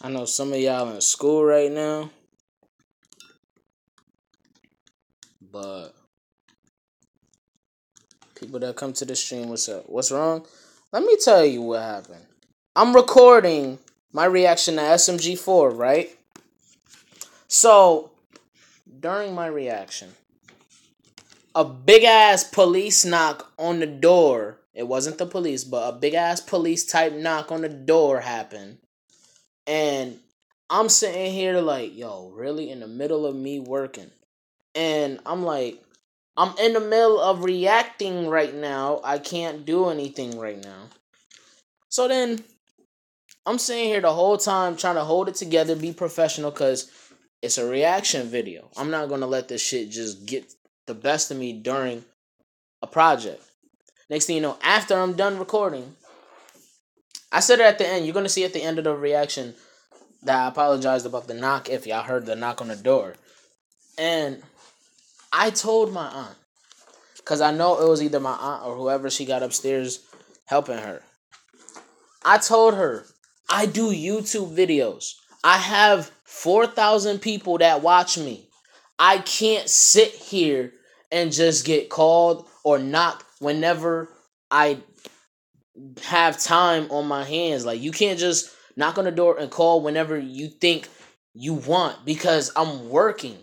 I know some of y'all in school right now, but people that come to the stream, what's up? What's wrong? Let me tell you what happened. I'm recording my reaction to SMG4, right? So, during my reaction, a big ass police knock on the door. It wasn't the police, but a big ass police type knock on the door happened. And I'm sitting here like, yo, really in the middle of me working. And I'm like, I'm in the middle of reacting right now. I can't do anything right now. So then I'm sitting here the whole time trying to hold it together, be professional, because it's a reaction video. I'm not going to let this shit just get the best of me during a project. Next thing you know, after I'm done recording, I said it at the end. You're going to see at the end of the reaction that I apologized about the knock if y'all heard the knock on the door. And I told my aunt, because I know it was either my aunt or whoever she got upstairs helping her. I told her, I do YouTube videos. I have 4,000 people that watch me. I can't sit here and just get called or knocked whenever I have time on my hands. Like, you can't just knock on the door and call whenever you think you want, because I'm working.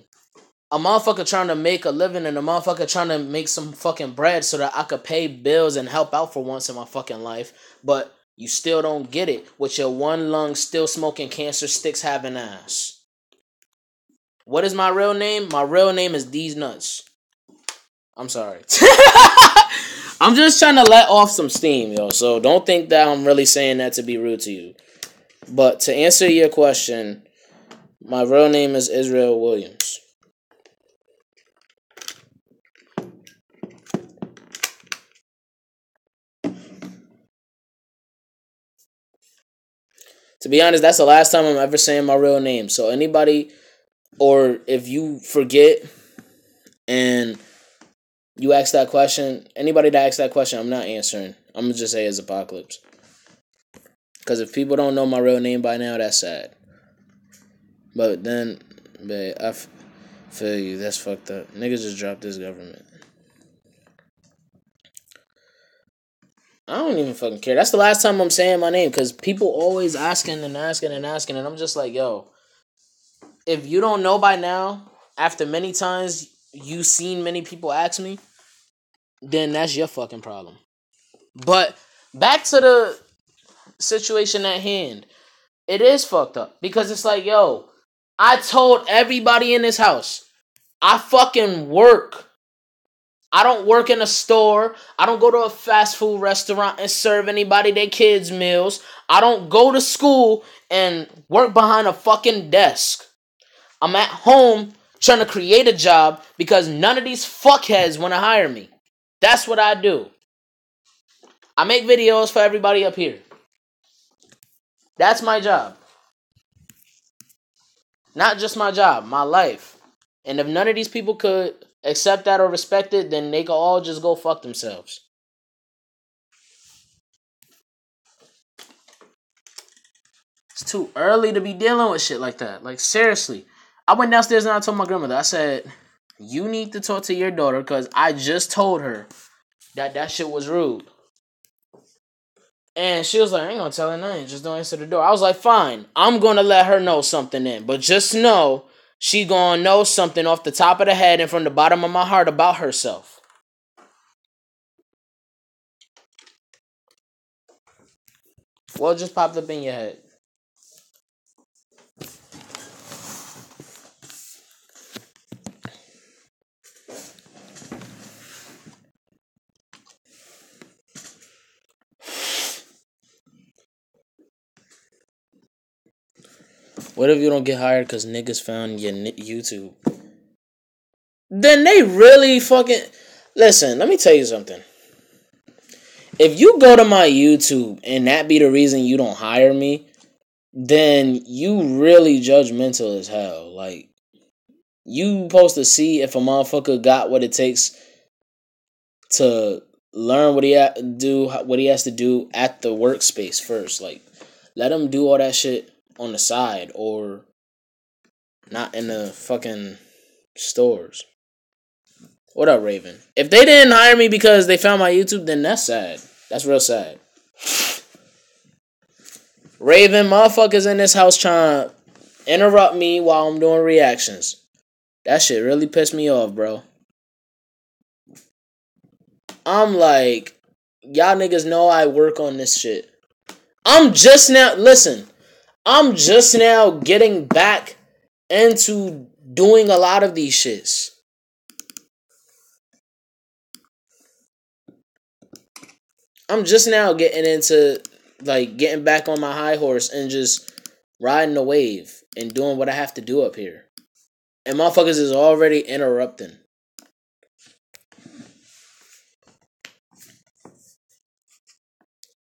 A motherfucker trying to make a living and a motherfucker trying to make some fucking bread so that I could pay bills and help out for once in my fucking life. But you still don't get it with your one lung still smoking cancer sticks having ass. What is my real name? My real name is These Nuts. I'm sorry. I'm just trying to let off some steam, yo. So don't think that I'm really saying that to be rude to you. But to answer your question, my real name is Israel Williams. To be honest, that's the last time I'm ever saying my real name. So anybody, or if you forget and you ask that question, anybody that asks that question, I'm not answering. I'm going to just say it's Apocalypse. Because if people don't know my real name by now, that's sad. But then, babe, I feel you. That's fucked up. Niggas just dropped this government. I don't even fucking care. That's the last time I'm saying my name, because people always asking and asking and asking, and I'm just like, yo, if you don't know by now, after many times you seen many people ask me, then that's your fucking problem. But back to the situation at hand. It is fucked up, because it's like, yo, I told everybody in this house, I fucking work. I don't work in a store. I don't go to a fast food restaurant and serve anybody their kids' meals. I don't go to school and work behind a fucking desk. I'm at home trying to create a job because none of these fuckheads want to hire me. That's what I do. I make videos for everybody up here. That's my job. Not just my job, my life. And if none of these people could accept that or respect it, then they could all just go fuck themselves. It's too early to be dealing with shit like that. Like, seriously. I went downstairs and I told my grandmother, I said, you need to talk to your daughter because I just told her that shit was rude. And she was like, I ain't gonna tell her nothing. Just don't answer the door. I was like, fine. I'm gonna let her know something then. But just know she gonna know something off the top of the head and from the bottom of my heart about herself. What just popped up in your head? What if you don't get hired because niggas found your YouTube? Then they really fucking... Listen, let me tell you something. If you go to my YouTube and that be the reason you don't hire me, then you really judgmental as hell. Like, you supposed to see if a motherfucker got what it takes to learn what he has to do at the workspace first. Like, let him do all that shit on the side or not in the fucking stores. What up, Raven? If they didn't hire me because they found my YouTube, then that's sad. That's real sad. Raven, motherfuckers in this house trying to interrupt me while I'm doing reactions. That shit really pissed me off, bro. I'm like, y'all niggas know I work on this shit. I'm just now getting back into doing a lot of these shits. I'm just now getting into, like, getting back on my high horse and just riding the wave and doing what I have to do up here. And motherfuckers is already interrupting.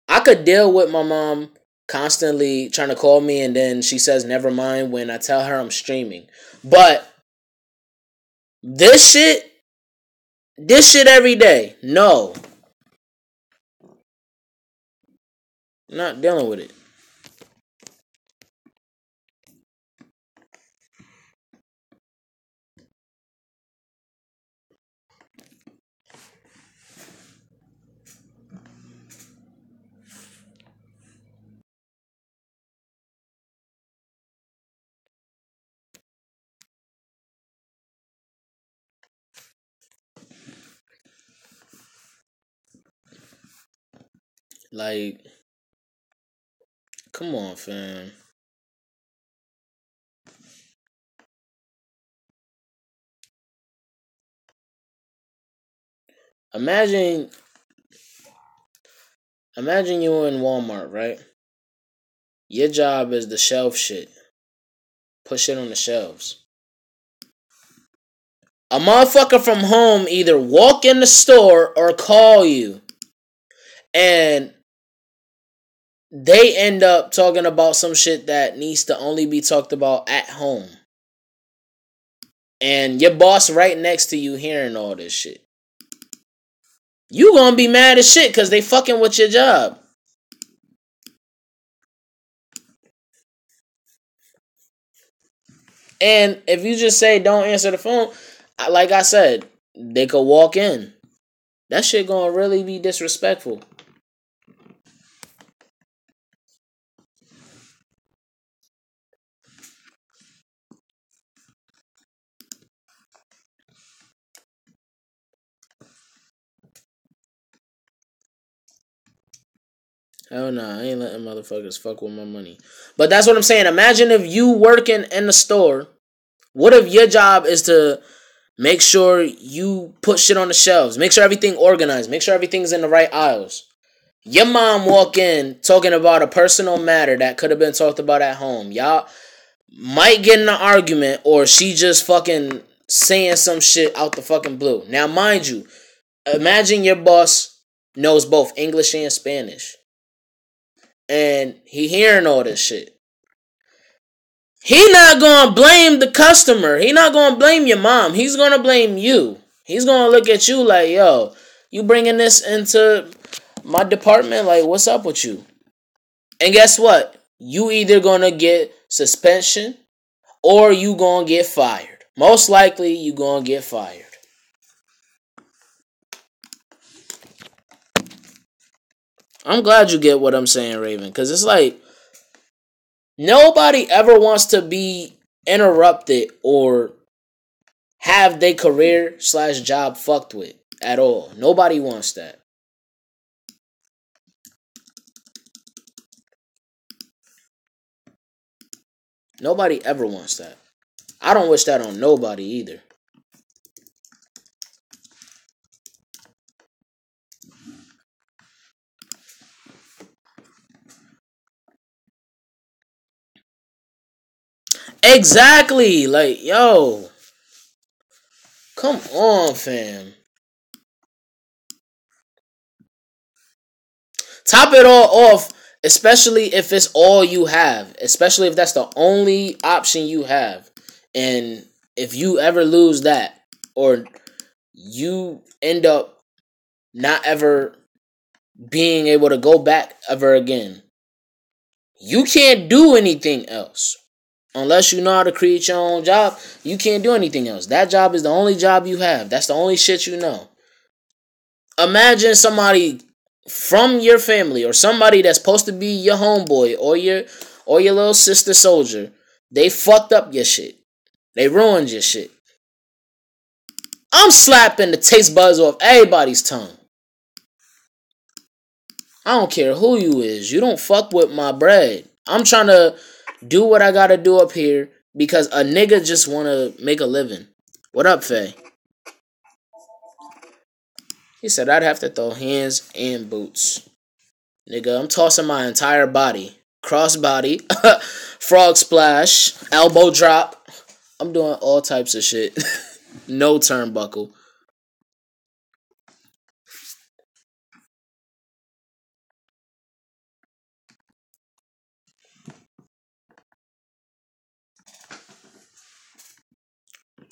I could deal with my mom constantly trying to call me and then she says never mind when I tell her I'm streaming. But this shit every day, no. I'm not dealing with it. Like, come on, fam. Imagine you in Walmart, right? Your job is the shelf shit. Put shit on the shelves. A motherfucker from home either walk in the store or call you. And they end up talking about some shit that needs to only be talked about at home. And your boss right next to you hearing all this shit. You gonna be mad as shit because they fucking with your job. And if you just say don't answer the phone, like I said, they could walk in. That shit gonna really be disrespectful. Hell nah, I ain't letting motherfuckers fuck with my money. But that's what I'm saying. Imagine if you working in the store. What if your job is to make sure you put shit on the shelves, make sure everything organized, make sure everything's in the right aisles. Your mom walk in talking about a personal matter that could have been talked about at home. Y'all might get in an argument or she just fucking saying some shit out the fucking blue. Now, mind you, imagine your boss knows both English and Spanish. And he hearing all this shit. He not gonna blame the customer. He not gonna blame your mom. He's gonna blame you. He's gonna look at you like, yo, you bringing this into my department? Like, what's up with you? And guess what? You either gonna get suspension or you gonna get fired. Most likely, you gonna get fired. I'm glad you get what I'm saying, Raven, because it's like nobody ever wants to be interrupted or have their career / job fucked with at all. Nobody wants that. Nobody ever wants that. I don't wish that on nobody either. Exactly. Like, yo. Come on, fam. Top it all off, especially if it's all you have. Especially if that's the only option you have. And if you ever lose that, or you end up not ever being able to go back ever again, You can't do anything else. Unless you know how to create your own job, you can't do anything else. That job is the only job you have. That's the only shit you know. Imagine somebody from your family or somebody that's supposed to be your homeboy or your little sister soldier. They fucked up your shit. They ruined your shit. I'm slapping the taste buds off everybody's tongue. I don't care who you is. You don't fuck with my bread. I'm trying to do what I gotta do up here because a nigga just wanna make a living. What up, Faye? He said I'd have to throw hands and boots. Nigga, I'm tossing my entire body. Crossbody, frog splash, elbow drop. I'm doing all types of shit. No turnbuckle.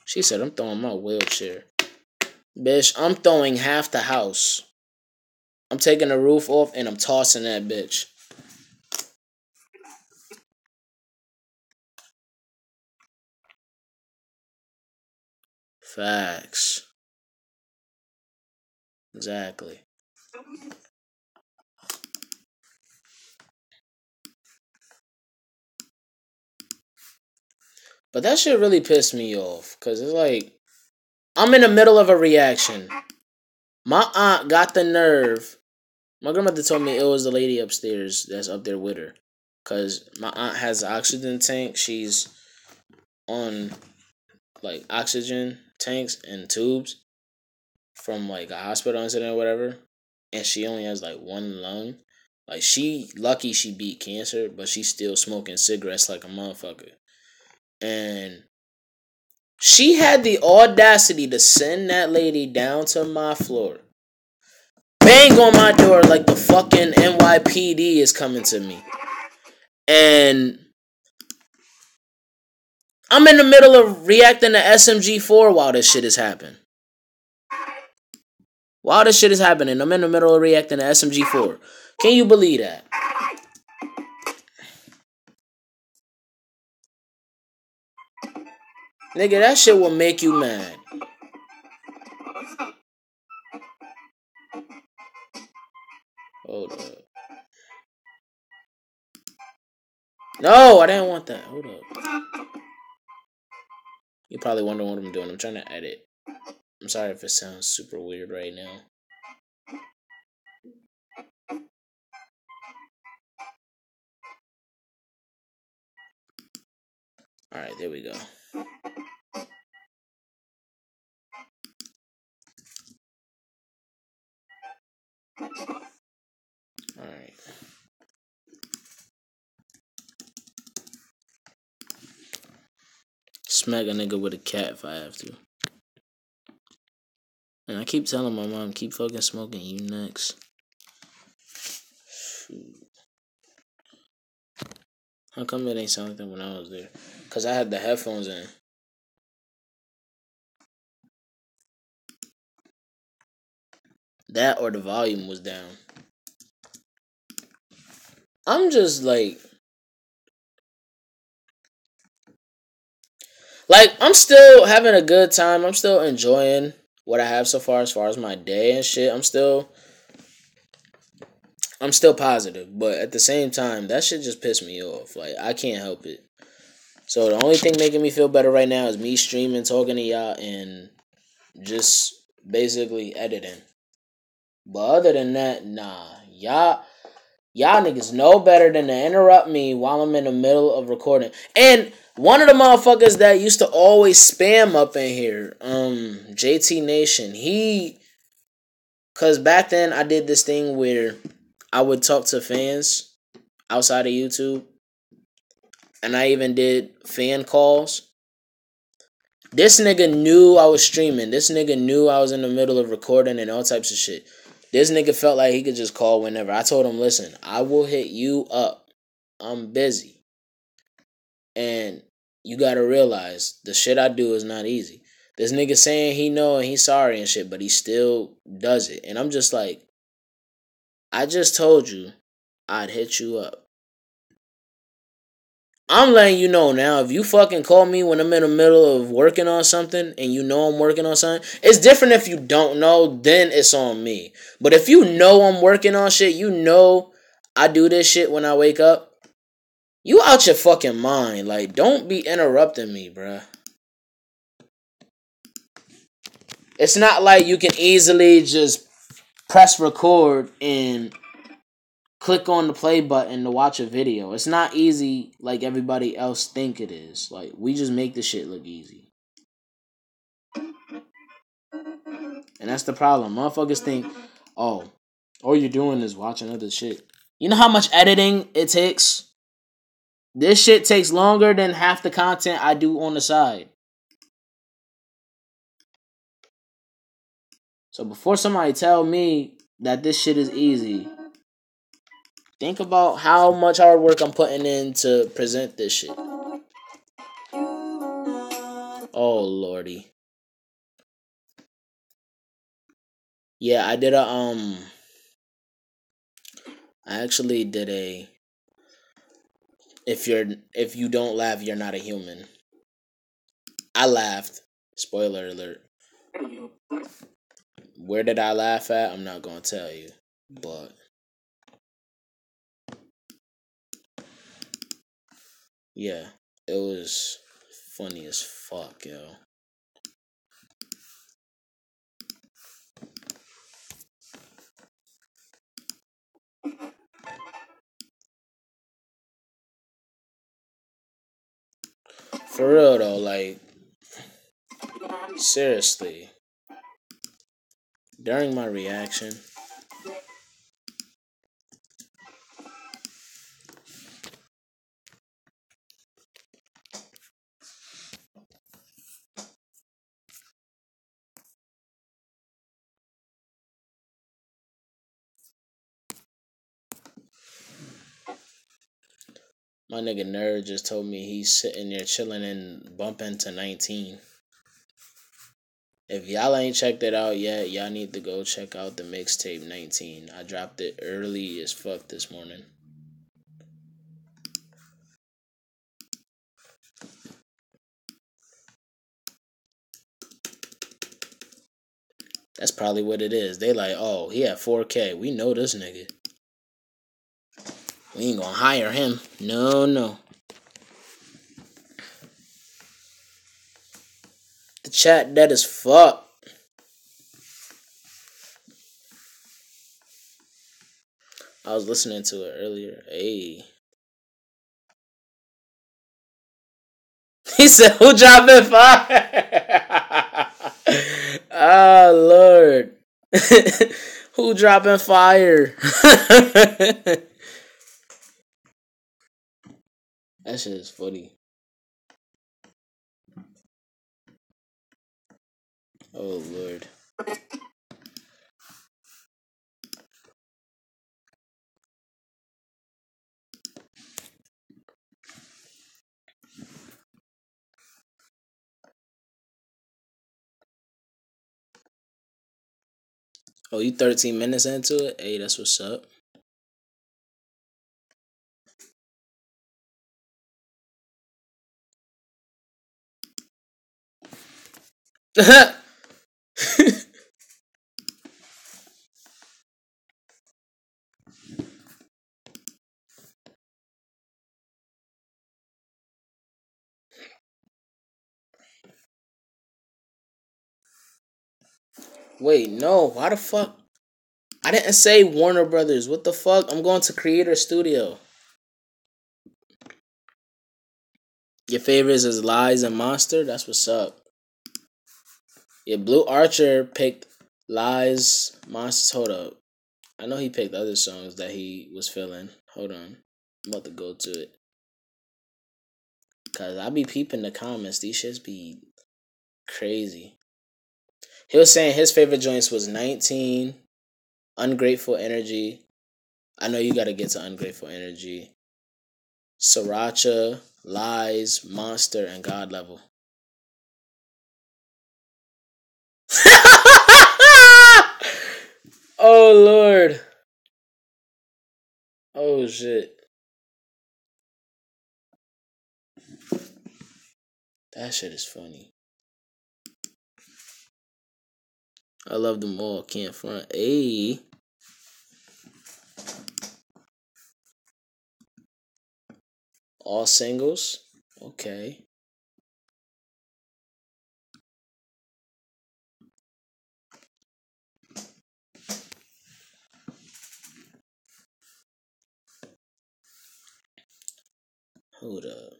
She said I'm throwing my wheelchair. Bitch, I'm throwing half the house. I'm taking the roof off and I'm tossing that bitch. Facts. Exactly. But that shit really pissed me off. Because it's like, I'm in the middle of a reaction. My aunt got the nerve. My grandmother told me it was the lady upstairs that's up there with her. Because my aunt has an oxygen tank. She's on, like, oxygen tanks and tubes from, like, a hospital incident or whatever. And she only has, like, one lung. Like, lucky she beat cancer, but she's still smoking cigarettes like a motherfucker. And she had the audacity to send that lady down to my floor. Bang on my door like the fucking NYPD is coming to me. And I'm in the middle of reacting to SMG4 while this shit is happening. While this shit is happening, I'm in the middle of reacting to SMG4. Can you believe that? Nigga, that shit will make you mad. Hold up. No, I didn't want that. Hold up. You probably wondering what I'm doing. I'm trying to edit. I'm sorry if it sounds super weird right now. Alright, there we go. Alright. Smack a nigga with a cat if I have to. And I keep telling my mom, keep fucking smoking, you next. How come it ain't sound like that when I was there? Because I had the headphones in. That or the volume was down. I'm just like, I'm still having a good time. I'm still enjoying what I have so far as my day and shit. I'm still positive, but at the same time, that shit just pissed me off. Like, I can't help it. So the only thing making me feel better right now is me streaming, talking to y'all, and just basically editing. But other than that, nah. Y'all niggas know better than to interrupt me while I'm in the middle of recording. And one of the motherfuckers that used to always spam up in here, JT Nation, cause back then I did this thing where I would talk to fans outside of YouTube. And I even did fan calls. This nigga knew I was streaming. This nigga knew I was in the middle of recording and all types of shit. This nigga felt like he could just call whenever. I told him, listen, I will hit you up. I'm busy. And you gotta realize, the shit I do is not easy. This nigga saying he know and he's sorry and shit, but he still does it. And I'm just like, I just told you I'd hit you up. I'm letting you know now. If you fucking call me when I'm in the middle of working on something and you know I'm working on something, it's different if you don't know, then it's on me. But if you know I'm working on shit, you know I do this shit when I wake up, you out your fucking mind. Like, don't be interrupting me, bruh. It's not like you can easily just press record and click on the play button to watch a video. It's not easy like everybody else think it is. Like, we just make the shit look easy. And that's the problem. Motherfuckers think, oh, all you're doing is watching other shit. You know how much editing it takes? This shit takes longer than half the content I do on the side. So before somebody tell me that this shit is easy, think about how much hard work I'm putting in to present this shit. Oh lordy. Yeah, I did I actually did a if you don't laugh, you're not a human. I laughed. Spoiler alert. Where did I laugh at? I'm not gonna tell you. But yeah, it was funny as fuck, yo. For real though, like seriously. During my reaction, my nigga Nerd just told me he's sitting there chilling and bumping to 19. If y'all ain't checked it out yet, y'all need to go check out the mixtape 19. I dropped it early as fuck this morning. That's probably what it is. They like, oh, he had 4K. We know this nigga. We ain't gonna hire him. No. The chat dead as fuck. I was listening to it earlier. Hey. He said, who dropping fire? Oh, Lord. Who dropping fire? That shit is funny. Oh, Lord. Oh, you 13 minutes into it? Hey, that's what's up. Wait, no. Why the fuck? I didn't say Warner Brothers. What the fuck? I'm going to Creator Studio. Your favorites is Lies and Monster? That's what's up. Yeah, Blue Archer picked Lies, Monsters. Hold up. I know he picked other songs that he was feeling. Hold on. I'm about to go to it. Cause I be peeping the comments. These shits be crazy. He was saying his favorite joints was 19, Ungrateful Energy. I know you gotta get to Ungrateful Energy. Sriracha, Lies, Monster, and God Level. Oh Lord. Oh shit. That shit is funny. I love them all. Can't front. Ayy. All singles. Okay. Hold up.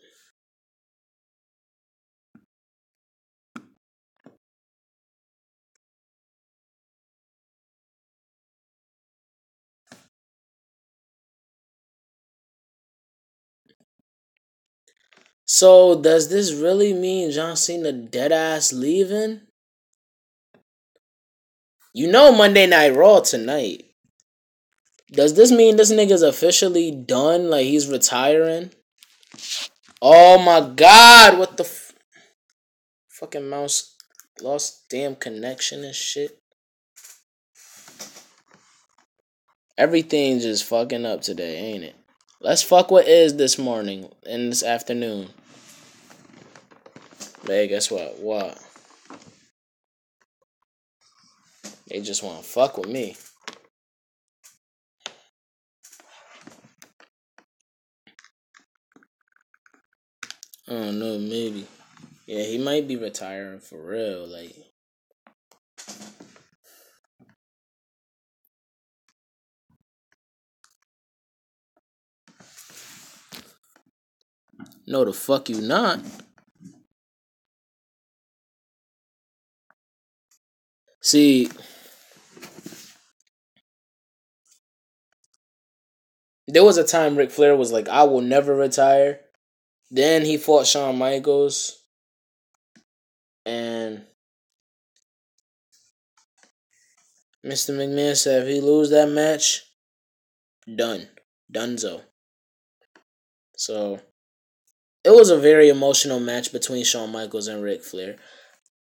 So does this really mean John Cena dead ass leaving? You know Monday Night Raw tonight. Does this mean this nigga's officially done? Like he's retiring? Oh my god! What the fucking mouse lost damn connection and shit. Everything just fucking up today, ain't it? Let's fuck what is this morning and this afternoon. Hey, guess what? What? They just want to fuck with me. I don't know, maybe. Yeah, he might be retiring for real. Like, no, the fuck you not. See, there was a time Ric Flair was like, I will never retire. Then he fought Shawn Michaels. And Mr. McMahon said if he lose that match, done. Dunzo. So, it was a very emotional match between Shawn Michaels and Ric Flair.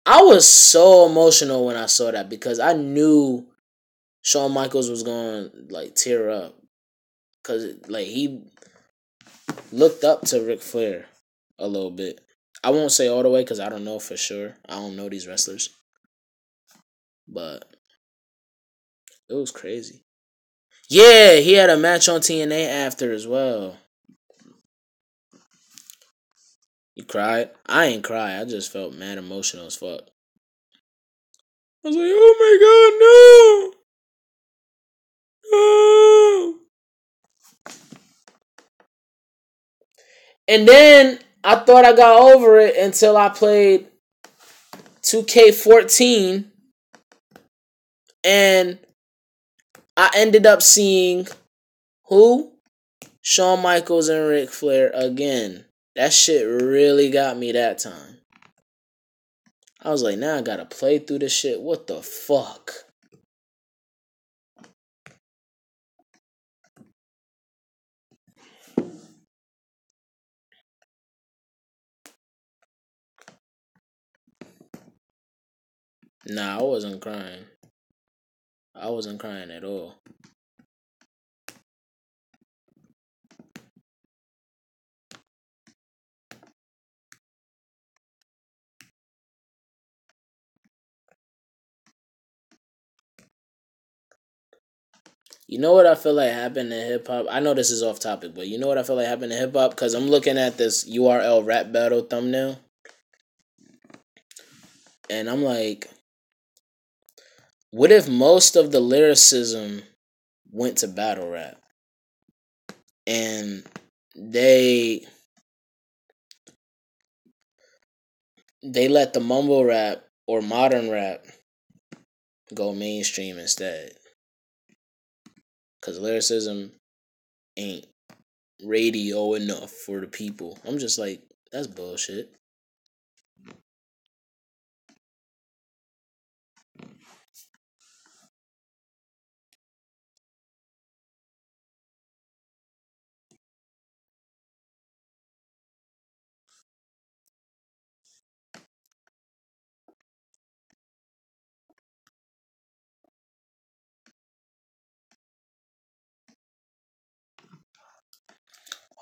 I was so emotional when I saw that because I knew Shawn Michaels was going to like tear up. Because like he looked up to Ric Flair a little bit. I won't say all the way because I don't know for sure. I don't know these wrestlers. But it was crazy. Yeah, he had a match on TNA after as well. You cried? I ain't cry. I just felt mad emotional as fuck. I was like, oh my god, no! No! And then I thought I got over it until I played 2K14 and I ended up seeing who? Shawn Michaels and Ric Flair again. That shit really got me that time. I was like, now I gotta play through this shit. What the fuck? Nah, I wasn't crying. I wasn't crying at all. You know what I feel like happened in hip hop? I know this is off topic, but you know what I feel like happened in hip hop? Because I'm looking at this URL rap battle thumbnail. And I'm like, what if most of the lyricism went to battle rap? And they let the mumble rap or modern rap go mainstream instead. Because lyricism ain't radio enough for the people. I'm just like, that's bullshit.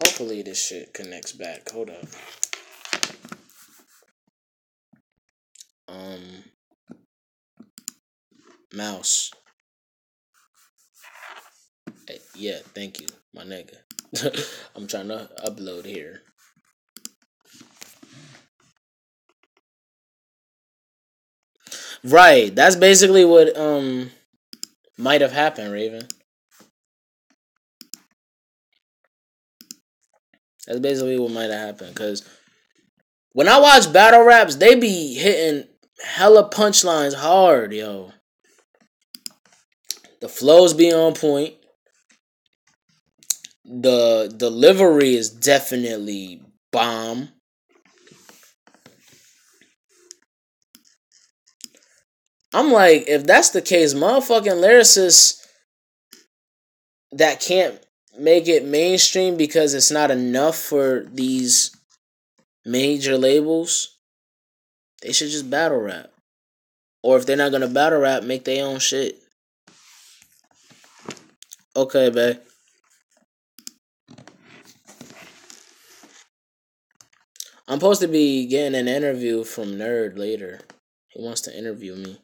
Hopefully this shit connects back. Hold up. mouse. Hey, yeah, thank you, my nigga. I'm trying to upload here. Right, that's basically what might have happened, Raven. That's basically what might have happened. Cause when I watch battle raps, they be hitting hella punchlines hard, yo. The flows be on point. The delivery is definitely bomb. I'm like, if that's the case, motherfucking lyricists that can't make it mainstream because it's not enough for these major labels, they should just battle rap. Or if they're not gonna battle rap, make their own shit. Okay, babe. I'm supposed to be getting an interview from Nerd later. He wants to interview me.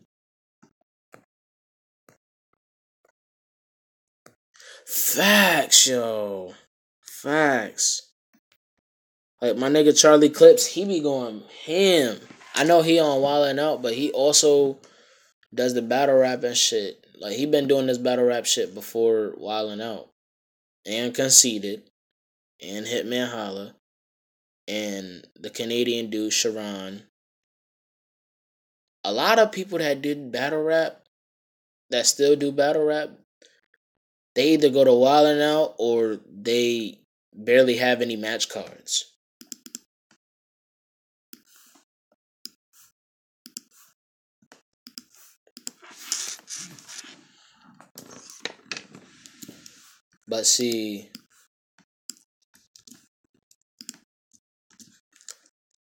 Facts, yo. Facts. Like my nigga Charlie Clips, he be going ham. I know he on Wildin' Out, but he also does the battle rap and shit. Like he been doing this battle rap shit before Wildin' Out. And Conceited. And Hitman Holla. And the Canadian dude Sharon. A lot of people that did battle rap, that still do battle rap, they either go to Wildin' Out or they barely have any match cards. But see,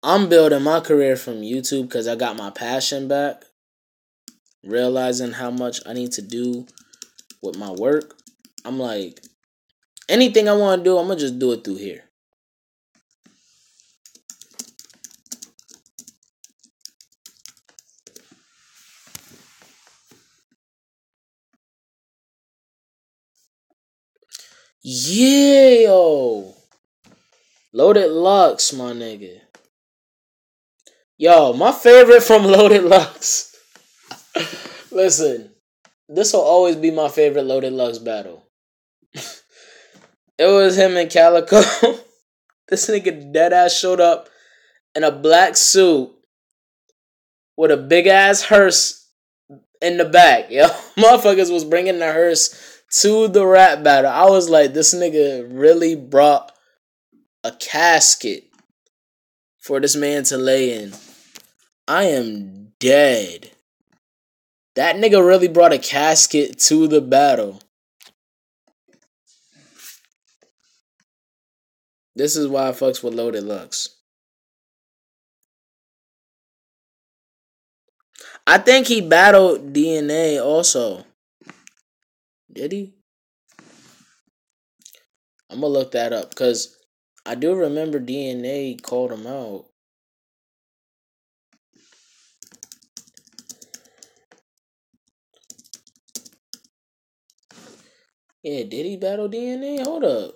I'm building my career from YouTube because I got my passion back. Realizing how much I need to do with my work. I'm like, anything I want to do, I'm going to just do it through here. Yeah, yo. Loaded Lux, my nigga. Yo, my favorite from Loaded Lux. Listen, this will always be my favorite Loaded Lux battle. It was him and Calico. This nigga deadass showed up in a black suit with a big ass hearse in the back. Yo, motherfuckers was bringing the hearse to the rap battle. I was like, this nigga really brought a casket for this man to lay in. I am dead. That nigga really brought a casket to the battle. This is why I fucks with Loaded Lux. I think he battled DNA also. Did he? I'm gonna look that up because I do remember DNA called him out. Yeah, did he battle DNA? Hold up.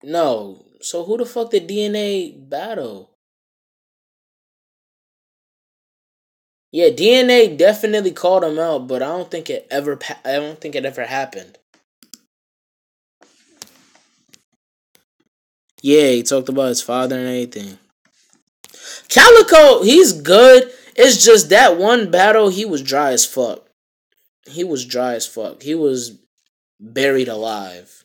No. So who the fuck did DNA battle? Yeah, DNA definitely called him out, but I don't think it ever happened. Yeah, he talked about his father and everything. Calico, he's good. It's just that one battle, he was dry as fuck. He was dry as fuck. He was buried alive.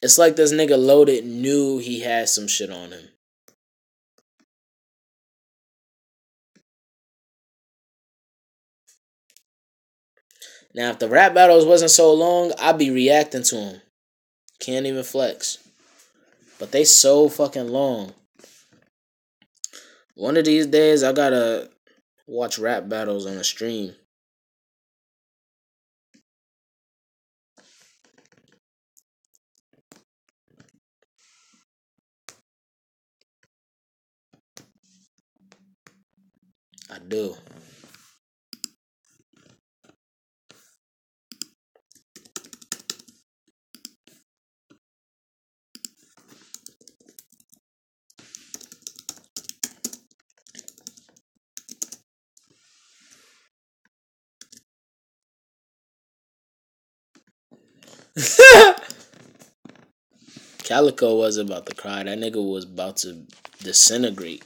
It's like this nigga Loaded knew he had some shit on him. Now, if the rap battles wasn't so long, I'd be reacting to them. Can't even flex. But they so fucking long. One of these days, I gotta watch rap battles on a stream. do. Calico was about to cry. That nigga was about to disintegrate.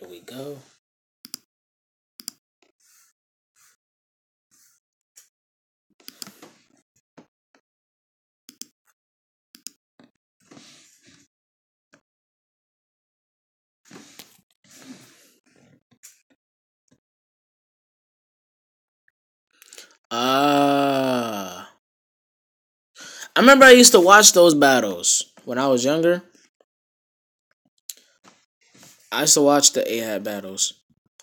Here we go. Ah. I remember I used to watch those battles when I was younger. I used to watch the A-Hat battles.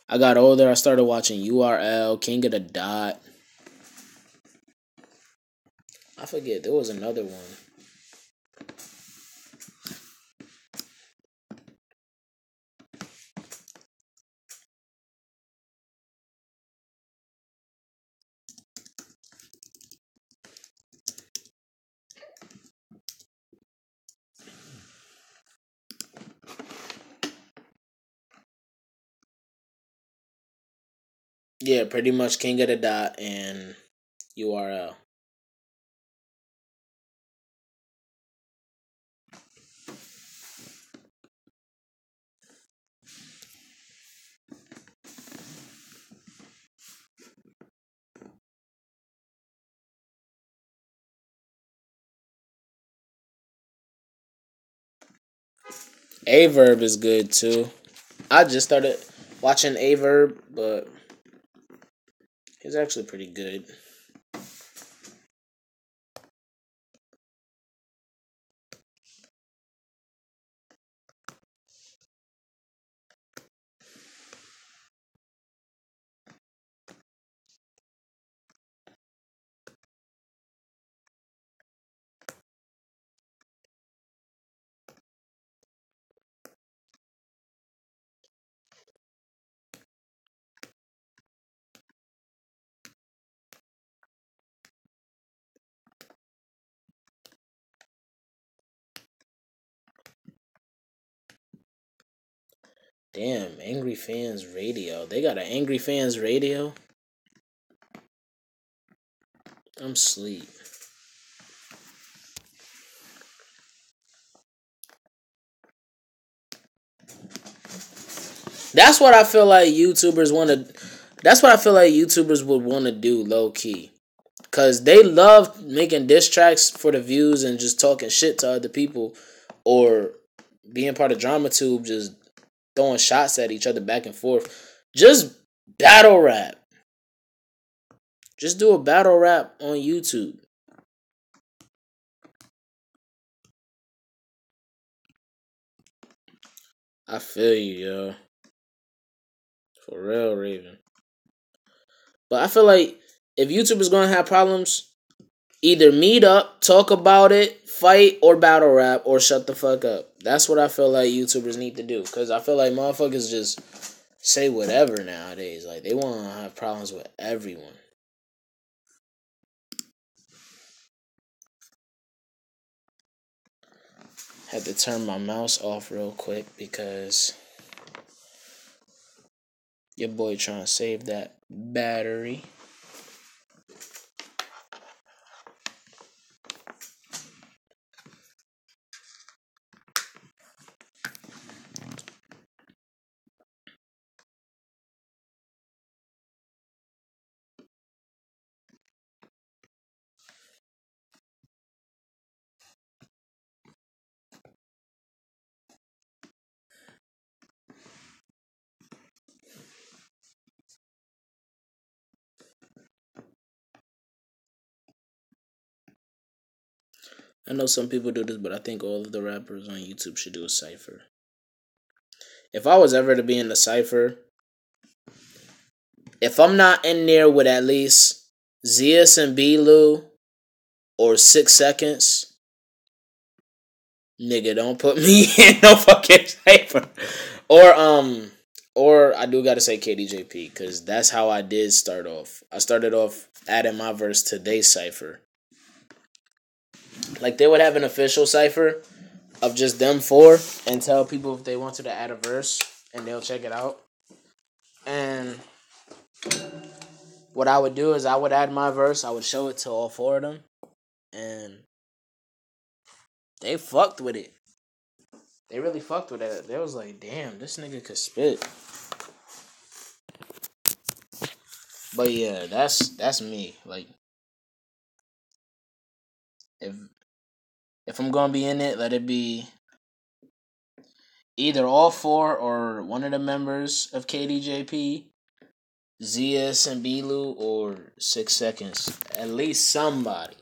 I got older, I started watching URL, King of the Dot. I forget, there was another one. Yeah, pretty much King of the Dot and URL. Averb is good too. I just started watching Averb, but he's actually pretty good. Damn, Angry Fans Radio. They got an Angry Fans Radio? I'm sleep. That's what I feel like YouTubers want to. That's what I feel like YouTubers would want to do low key, cause they love making diss tracks for the views and just talking shit to other people, or being part of DramaTube, just throwing shots at each other back and forth. Just battle rap. Just do a battle rap on YouTube. I feel you, yo. For real, Raven. But I feel like if YouTubers gonna have problems, either meet up, talk about it, fight, or battle rap, or shut the fuck up. That's what I feel like YouTubers need to do. Because I feel like motherfuckers just say whatever nowadays. Like, they want to have problems with everyone. Had to turn my mouse off real quick because your boy trying to save that battery. I know some people do this, but I think all of the rappers on YouTube should do a cipher. If I was ever to be in the cipher, if I'm not in there with at least Zeus and B-Lou or 6 Seconds, nigga, don't put me in no fucking cipher. Or I do gotta say KDJP, because that's how I did start off. I started off adding my verse to they cipher. Like, they would have an official cipher of just them four and tell people if they wanted to add a verse, and they'll check it out. And what I would do is I would add my verse, I would show it to all four of them, and they fucked with it. They really fucked with it. They was like, damn, this nigga could spit. But yeah, that's me. Like, if I'm gonna be in it, let it be either all four or one of the members of KDJP, ZS and B-Lou, or 6 Seconds. At least somebody.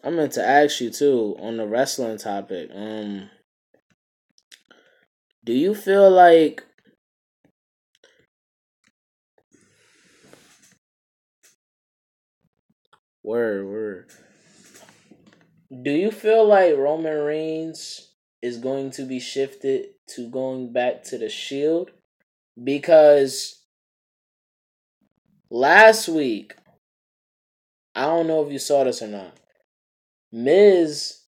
I meant to ask you too on the wrestling topic. Do you feel like word? Do you feel like Roman Reigns is going to be shifted to going back to the Shield? Because last week, I don't know if you saw this or not, Miz,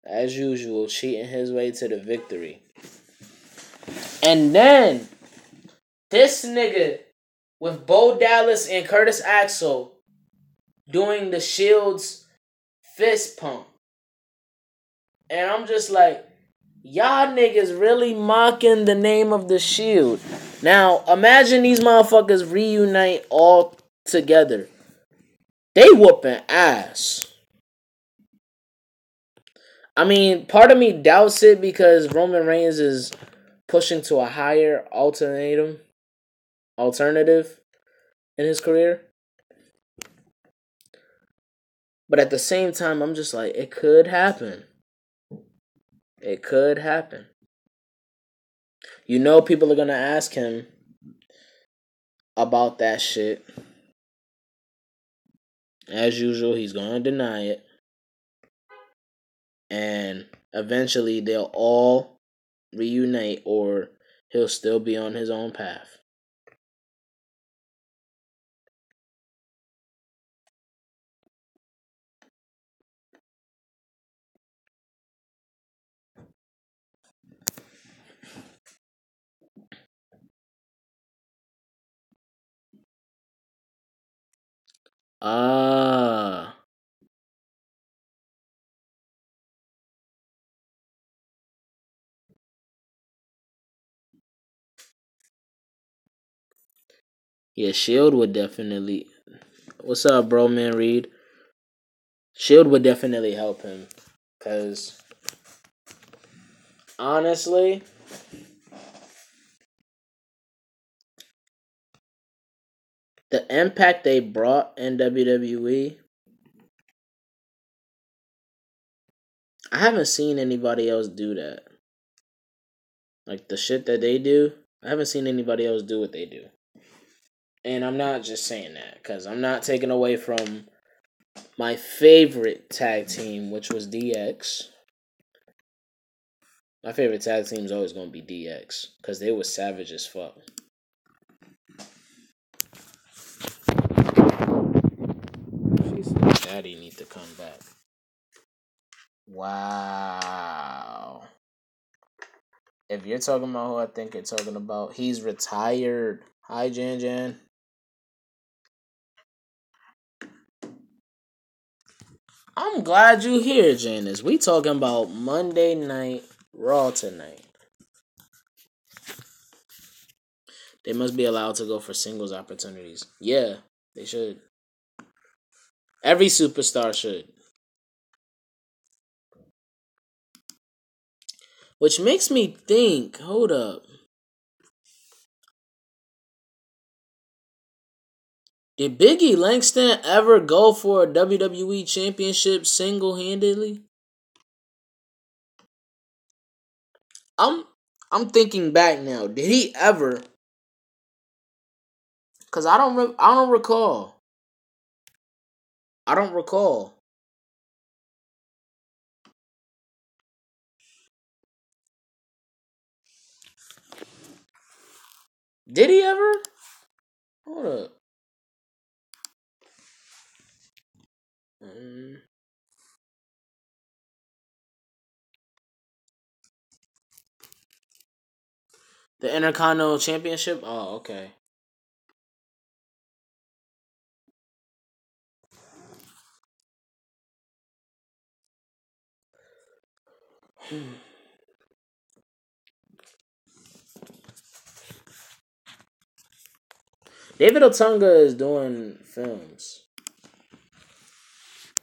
as usual, cheating his way to the victory. And then, this nigga with Bo Dallas and Curtis Axel doing the Shield's fist pump. And I'm just like, y'all niggas really mocking the name of the Shield. Now, imagine these motherfuckers reunite all together. They whooping ass. I mean, part of me doubts it because Roman Reigns is pushing to a higher alternative in his career. But at the same time, I'm just like, it could happen. It could happen. You know people are going to ask him about that shit. As usual, he's going to deny it. And eventually, they'll all reunite, or he'll still be on his own path. Ah. Yeah, Shield would definitely. What's up, bro, man, Reed? Shield would definitely help him. Because, honestly, the impact they brought in WWE, I haven't seen anybody else do that. Like, the shit that they do, I haven't seen anybody else do what they do. And I'm not just saying that, because I'm not taking away from my favorite tag team, which was DX. My favorite tag team is always going to be DX, because they were savage as fuck. She said Daddy need to come back. Wow. If you're talking about who I think you're talking about, he's retired. Hi, Jan Jan. I'm glad you here, Janice. We talking about Monday Night Raw tonight. They must be allowed to go for singles opportunities. Yeah, they should. Every superstar should. Which makes me think, hold up. Did Biggie Langston ever go for a WWE championship single handedly? I'm I'm thinking back now. Did he ever? Cause I don't recall. I don't recall. Did he ever? Hold up. Mm, the Intercontinental Championship. Oh, okay. David Otunga is doing films.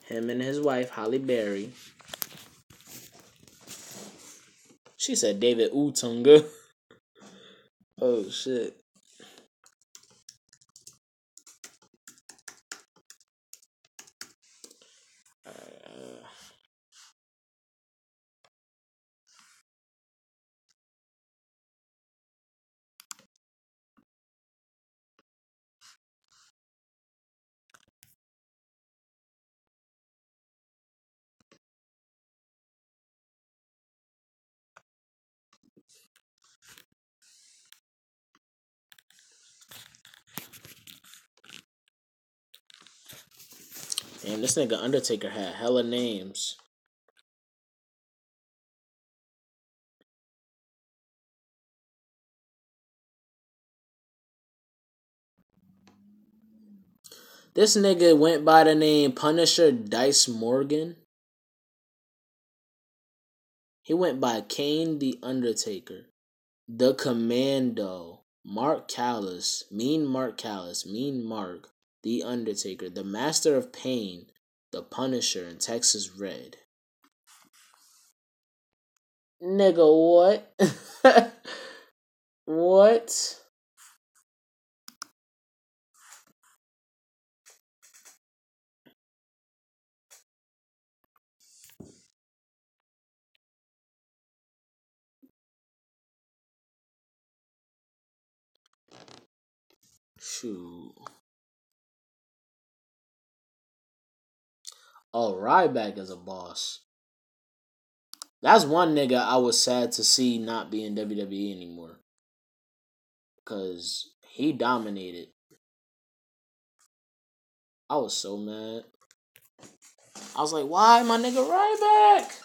Him and his wife Holly Berry. She said David Otunga. Oh shit. Uh, Damn, this nigga Undertaker had hella names. This nigga went by the name Punisher Dice Morgan. He went by Kane the Undertaker, the Commando, Mark Callis, Mean Mark, the Undertaker, the Master of Pain, the Punisher, and Texas Red. Nigga, what? What? Shoot. Oh, Ryback is a boss. That's one nigga I was sad to see not be in WWE anymore. Because he dominated. I was so mad. I was like, why my nigga Ryback?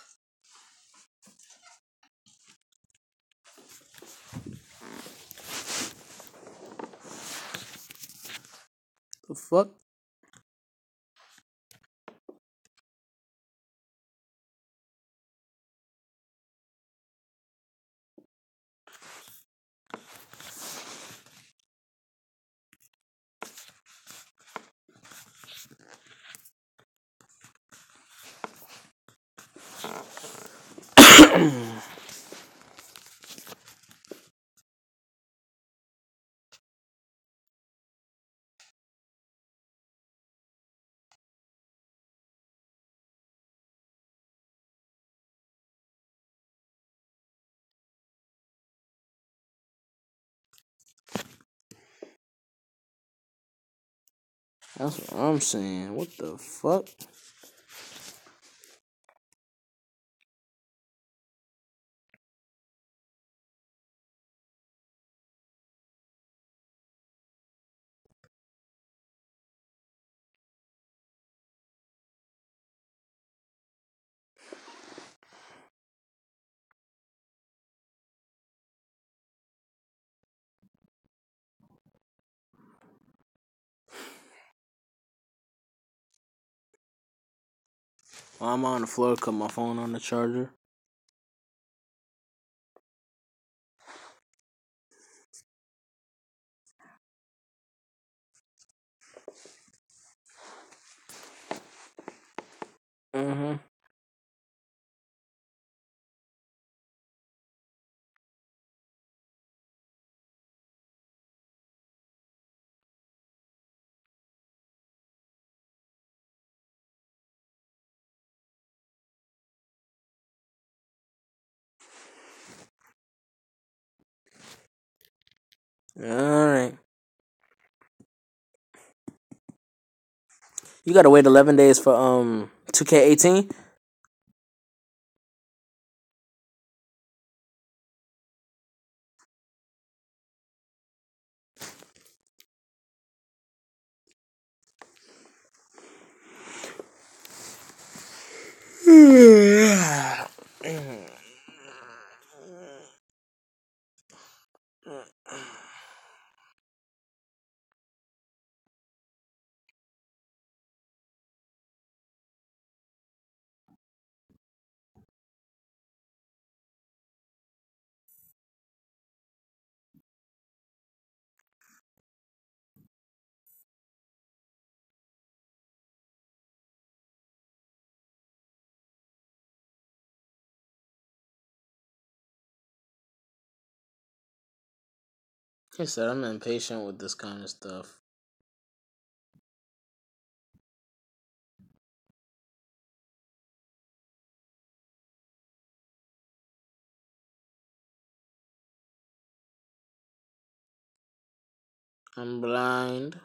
The fuck? That's what I'm saying. What the fuck? I'm on the floor, cut my phone on the charger. Mm-hmm. All right. You gotta wait 11 days for 2K18. He said I'm impatient with this kind of stuff. I'm blind.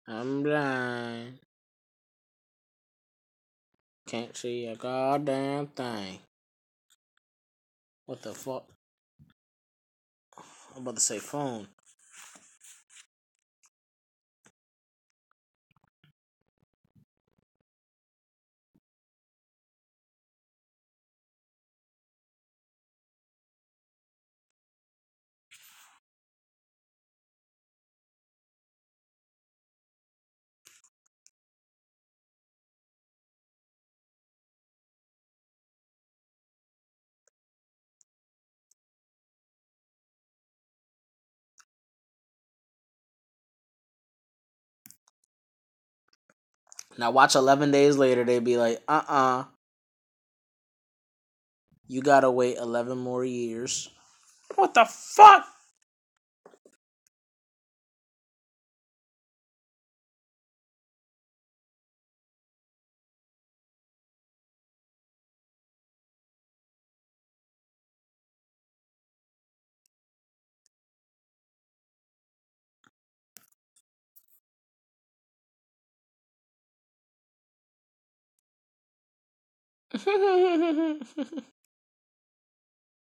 I'm blind. Can't see a goddamn thing. What the fuck? I'm about to say phone. Now watch 11 days later, they be like, you gotta wait 11 more years. What the fuck?